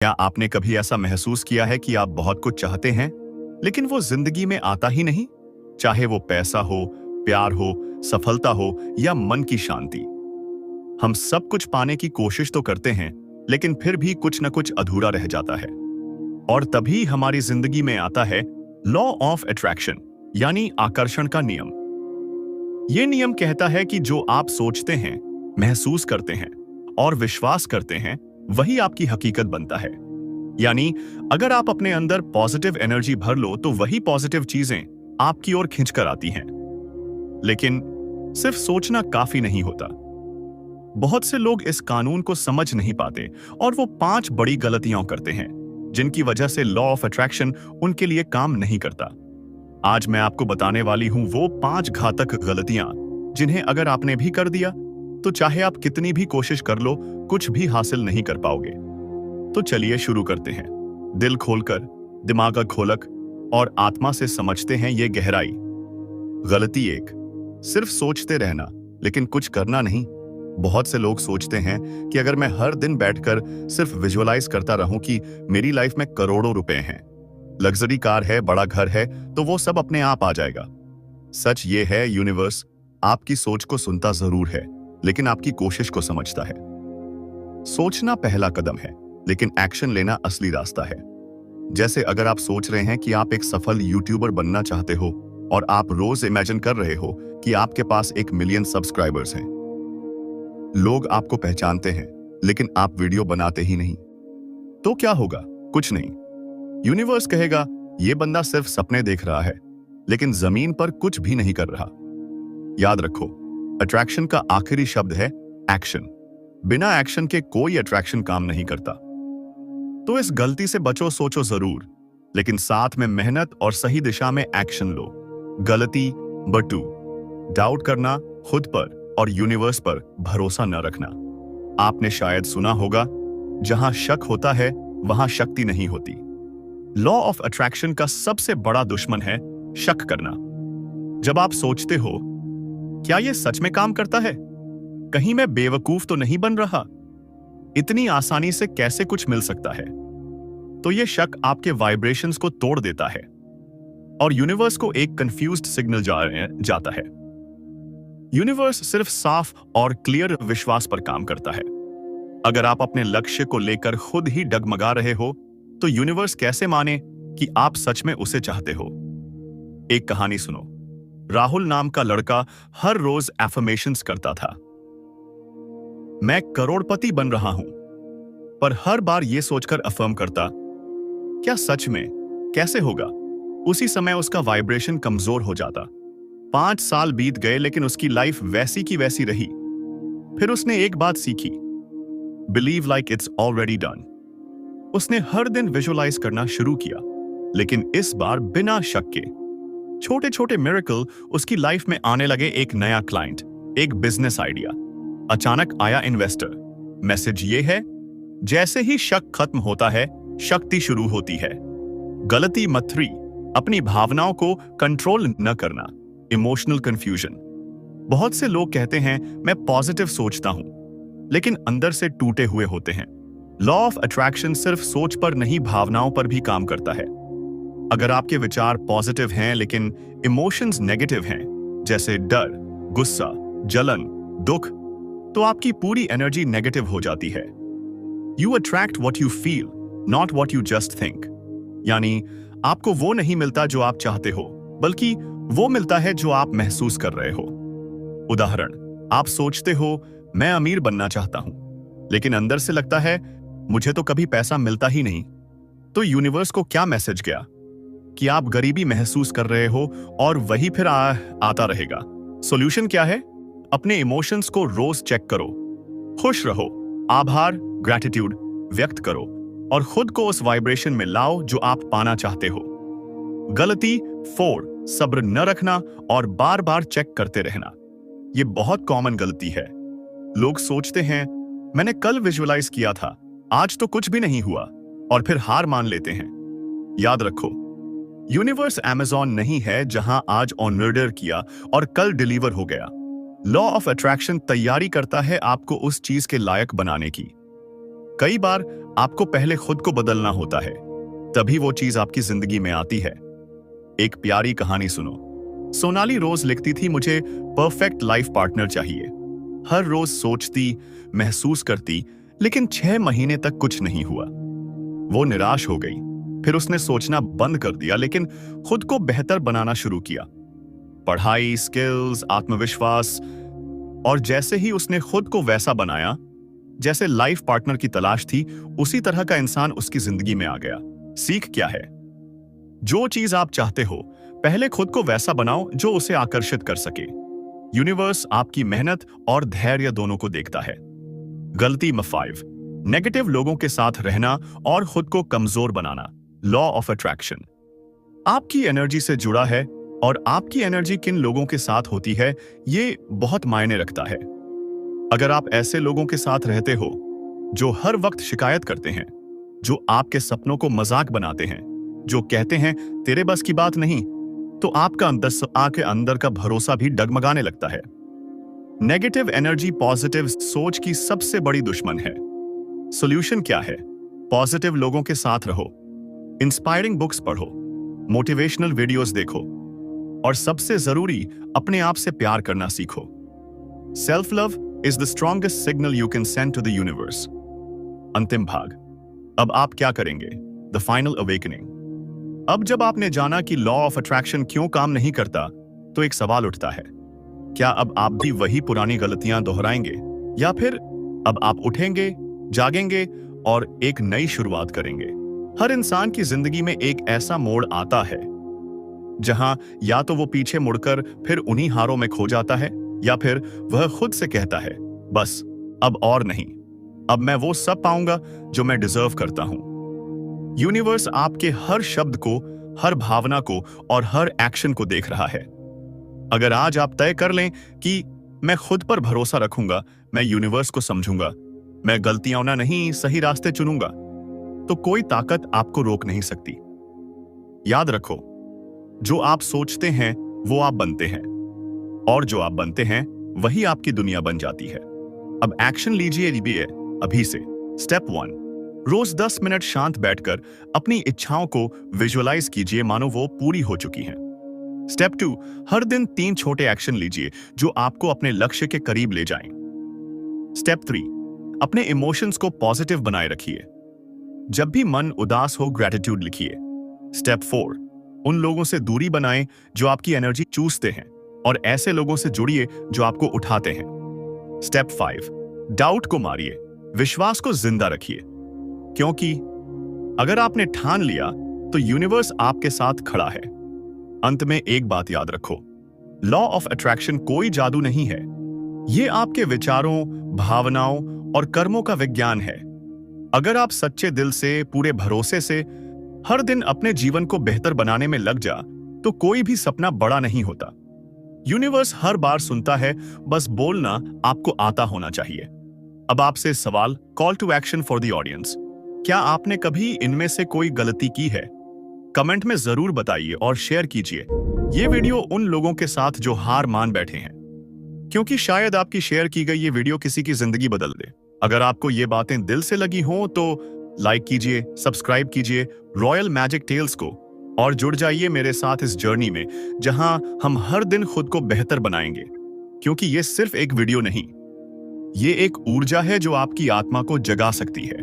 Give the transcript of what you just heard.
क्या आपने कभी ऐसा महसूस किया है कि आप बहुत कुछ चाहते हैं, लेकिन वो जिंदगी में आता ही नहीं? चाहे वो पैसा हो, प्यार हो, सफलता हो या मन की शांति। हम सब कुछ पाने की कोशिश तो करते हैं, लेकिन फिर भी कुछ न कुछ अधूरा रह जाता है। और तभी हमारी जिंदगी में आता है लॉ ऑफ अट्रैक्शन, यानी आकर्षण का नियम। ये नियम कहता है कि जो आप सोचते हैं, महसूस करते हैं और विश्वास करते हैं, वही आपकी हकीकत बनता है। यानी अगर आप अपने अंदर पॉजिटिव एनर्जी भर लो तो वही पॉजिटिव चीजें आपकी ओर खींच कर आती हैं। लेकिन सिर्फ सोचना काफी नहीं होता। बहुत से लोग इस कानून को समझ नहीं पाते और वो 5 बड़ी गलतियां करते हैं, जिनकी वजह से लॉ ऑफ अट्रैक्शन उनके लिए काम नहीं करता। आज मैं आपको बताने वाली हूं वो 5 घातक गलतियां, जिन्हें अगर आपने भी कर दिया तो चाहे आप कितनी भी कोशिश कर लो, कुछ भी हासिल नहीं कर पाओगे। तो चलिए शुरू करते हैं। दिल खोलकर, दिमाग खोलक और आत्मा से समझते हैं ये गहराई। गलती 1, सिर्फ सोचते रहना लेकिन कुछ करना नहीं। बहुत से लोग सोचते हैं कि अगर मैं हर दिन बैठकर सिर्फ विजुअलाइज करता रहूं कि मेरी लाइफ में करोड़ों रुपए हैं, लग्जरी कार है, बड़ा घर है, तो वो सब अपने आप आ जाएगा। सच ये है, यूनिवर्स आपकी सोच को सुनता जरूर है, लेकिन आपकी कोशिश को समझता है। सोचना पहला कदम है, लेकिन एक्शन लेना असली रास्ता है। जैसे अगर आप सोच रहे हैं कि आप एक सफल यूट्यूबर बनना चाहते हो और आप रोज इमेजिन कर रहे हो कि आपके पास 1 मिलियन सब्सक्राइबर्स हैं। लोग आपको पहचानते हैं, लेकिन आप वीडियो बनाते ही नहीं। तो क्या होगा? कुछ नहीं। यूनिवर्स कहेगा यह बंदा सिर्फ सपने देख रहा है, लेकिन जमीन पर कुछ भी नहीं कर रहा। याद रखो, अट्रैक्शन का आखिरी शब्द है एक्शन। बिना एक्शन के कोई अट्रैक्शन काम नहीं करता। तो इस गलती से बचो, सोचो जरूर, लेकिन साथ में मेहनत और सही दिशा में एक्शन लो। गलती नंबर 2, डाउट करना, खुद पर और यूनिवर्स पर भरोसा न रखना। आपने शायद सुना होगा, जहां शक होता है वहां शक्ति नहीं होती। लॉ ऑफ अट्रैक्शन का सबसे बड़ा दुश्मन है शक करना। जब आप सोचते हो क्या यह सच में काम करता है, कहीं मैं बेवकूफ तो नहीं बन रहा, इतनी आसानी से कैसे कुछ मिल सकता है, तो यह शक आपके वाइब्रेशंस को तोड़ देता है और यूनिवर्स को एक कंफ्यूज्ड सिग्नल जाता है। यूनिवर्स सिर्फ साफ और क्लियर विश्वास पर काम करता है। अगर आप अपने लक्ष्य को लेकर खुद ही डगमगा रहे हो, तो यूनिवर्स कैसे माने कि आप सच में उसे चाहते हो? एक कहानी सुनो। राहुल नाम का लड़का हर रोज एफर्मेशंस करता था। मैं करोड़पति बन रहा हूं, पर हर बार यह सोचकर अफर्म करता, क्या सच में? कैसे होगा? उसी समय उसका वाइब्रेशन कमजोर हो जाता। 5 साल बीत गए, लेकिन उसकी लाइफ वैसी की वैसी रही। फिर उसने एक बात सीखी, believe like it's already done. उसने हर दिन विजुअलाइज करना शुरू किया, लेकिन इस बार बिना शक के। छोटे छोटे मिरेकल उसकी लाइफ में आने लगे। एक नया क्लाइंट, एक बिजनेस आइडिया, अचानक आया इन्वेस्टर। मैसेज ये है, जैसे ही शक खत्म होता है, शक्ति शुरू होती है। गलती नंबर 3, अपनी भावनाओं को कंट्रोल न करना, इमोशनल कंफ्यूजन। बहुत से लोग कहते हैं मैं पॉजिटिव सोचता हूं, लेकिन अंदर से टूटे हुए होते हैं। लॉ ऑफ अट्रैक्शन सिर्फ सोच पर नहीं, भावनाओं पर भी काम करता है। अगर आपके विचार पॉजिटिव हैं लेकिन इमोशंस नेगेटिव हैं, जैसे डर, गुस्सा, जलन, दुख, तो आपकी पूरी एनर्जी नेगेटिव हो जाती है। You attract what you feel, not what you just think. यानी आपको वो नहीं मिलता जो आप चाहते हो, बल्कि वो मिलता है जो आप महसूस कर रहे हो। उदाहरण, आप सोचते हो मैं अमीर बनना चाहता हूं, लेकिन अंदर से लगता है मुझे तो कभी पैसा मिलता ही नहीं। तो यूनिवर्स को क्या मैसेज गया कि आप गरीबी महसूस कर रहे हो और वही फिर आता रहेगा। सॉल्यूशन क्या है? अपने इमोशंस को रोज चेक करो। खुश रहो, आभार, ग्रैटिट्यूड व्यक्त करो और खुद को उस वाइब्रेशन में लाओ जो आप पाना चाहते हो। गलती 4, सब्र न रखना और बार बार चेक करते रहना। यह बहुत कॉमन गलती है। लोग सोचते हैं मैंने कल विजुअलाइज किया था, आज तो कुछ भी नहीं हुआ, और फिर हार मान लेते हैं। याद रखो, यूनिवर्स अमेज़न नहीं है जहां आज ऑर्डर किया और कल डिलीवर हो गया। लॉ ऑफ अट्रैक्शन तैयारी करता है आपको उस चीज के लायक बनाने की। कई बार आपको पहले खुद को बदलना होता है, तभी वो चीज आपकी जिंदगी में आती है। एक प्यारी कहानी सुनो। सोनाली रोज लिखती थी, मुझे परफेक्ट लाइफ पार्टनर चाहिए। हर रोज सोचती, महसूस करती, लेकिन 6 महीने तक कुछ नहीं हुआ। वो निराश हो गई। फिर उसने सोचना बंद कर दिया, लेकिन खुद को बेहतर बनाना शुरू किया। पढ़ाई, स्किल्स, आत्मविश्वास, और जैसे ही उसने खुद को वैसा बनाया जैसे लाइफ पार्टनर की तलाश थी, उसी तरह का इंसान उसकी जिंदगी में आ गया। सीख क्या है? जो चीज आप चाहते हो, पहले खुद को वैसा बनाओ जो उसे आकर्षित कर सके। यूनिवर्स आपकी मेहनत और धैर्य दोनों को देखता है। गलती नंबर 5, नेगेटिव लोगों के साथ रहना और खुद को कमजोर बनाना। लॉ ऑफ अट्रैक्शन आपकी एनर्जी से जुड़ा है, और आपकी एनर्जी किन लोगों के साथ होती है, ये बहुत मायने रखता है। अगर आप ऐसे लोगों के साथ रहते हो जो हर वक्त शिकायत करते हैं, जो आपके सपनों को मजाक बनाते हैं, जो कहते हैं तेरे बस की बात नहीं, तो आपका आपके अंदर का भरोसा भी डगमगाने लगता है। नेगेटिव एनर्जी पॉजिटिव सोच की सबसे बड़ी दुश्मन है। सॉल्यूशन क्या है? पॉजिटिव लोगों के साथ रहो, इंस्पायरिंग बुक्स पढ़ो, मोटिवेशनल वीडियोस देखो, और सबसे जरूरी, अपने आप से प्यार करना सीखो। Self love is the strongest signal you can send to the universe. अंतिम भाग, अब आप क्या करेंगे? The final awakening. अब जब आपने जाना कि लॉ ऑफ अट्रैक्शन क्यों काम नहीं करता, तो एक सवाल उठता है, क्या अब आप भी वही पुरानी गलतियां दोहराएंगे, या फिर अब आप उठेंगे, जागेंगे और एक नई शुरुआत करेंगे? हर इंसान की जिंदगी में एक ऐसा मोड़ आता है जहां या तो वो पीछे मुड़कर फिर उन्हीं हारों में खो जाता है, या फिर वह खुद से कहता है, बस अब और नहीं, अब मैं वो सब पाऊंगा जो मैं डिजर्व करता हूं। यूनिवर्स आपके हर शब्द को, हर भावना को और हर एक्शन को देख रहा है। अगर आज आप तय कर लें कि मैं खुद पर भरोसा रखूंगा, मैं यूनिवर्स को समझूंगा, मैं गलतियां ना नहीं सही रास्ते चुनूंगा, तो कोई ताकत आपको रोक नहीं सकती। याद रखो, जो आप सोचते हैं वो आप बनते हैं, और जो आप बनते हैं वही आपकी दुनिया बन जाती है। अब एक्शन लीजिए अभी से। स्टेप 1, रोज 10 मिनट शांत बैठकर अपनी इच्छाओं को विजुअलाइज कीजिए, मानो वो पूरी हो चुकी हैं। स्टेप 2, हर दिन 3 छोटे एक्शन लीजिए जो आपको अपने लक्ष्य के करीब ले जाएं। स्टेप 3, अपने इमोशंस को पॉजिटिव बनाए रखिए। जब भी मन उदास हो, ग्रैटिट्यूड लिखिए। स्टेप 4, उन लोगों से दूरी बनाएं जो आपकी एनर्जी चूसते हैं, और ऐसे लोगों से जुड़िए जो आपको उठाते हैं। स्टेप 5, डाउट को मारिए, विश्वास को जिंदा रखिए, क्योंकि अगर आपने ठान लिया तो यूनिवर्स आपके साथ खड़ा है। अंत में एक बात याद रखो, लॉ ऑफ अट्रैक्शन कोई जादू नहीं है, ये आपके विचारों, भावनाओं और कर्मों का विज्ञान है। अगर आप सच्चे दिल से, पूरे भरोसे से हर दिन अपने जीवन को बेहतर बनाने में लग जा, तो कोई भी सपना बड़ा नहीं होता। यूनिवर्स हर बार सुनता है, बस बोलना आपको आता होना चाहिए। अब आपसे सवाल, call to action for the audience. क्या आपने कभी इनमें से कोई गलती की है? कमेंट में जरूर बताइए और शेयर कीजिए ये वीडियो उन लोगों के साथ जो हार मान बैठे हैं, क्योंकि शायद आपकी शेयर की गई ये वीडियो किसी की जिंदगी बदल दे। अगर आपको ये बातें दिल से लगी हों तो लाइक कीजिए, सब्सक्राइब कीजिए रॉयल मैजिक टेल्स को, और जुड़ जाइए मेरे साथ इस जर्नी में जहां हम हर दिन खुद को बेहतर बनाएंगे। क्योंकि ये सिर्फ एक वीडियो नहीं, ये एक ऊर्जा है जो आपकी आत्मा को जगा सकती है।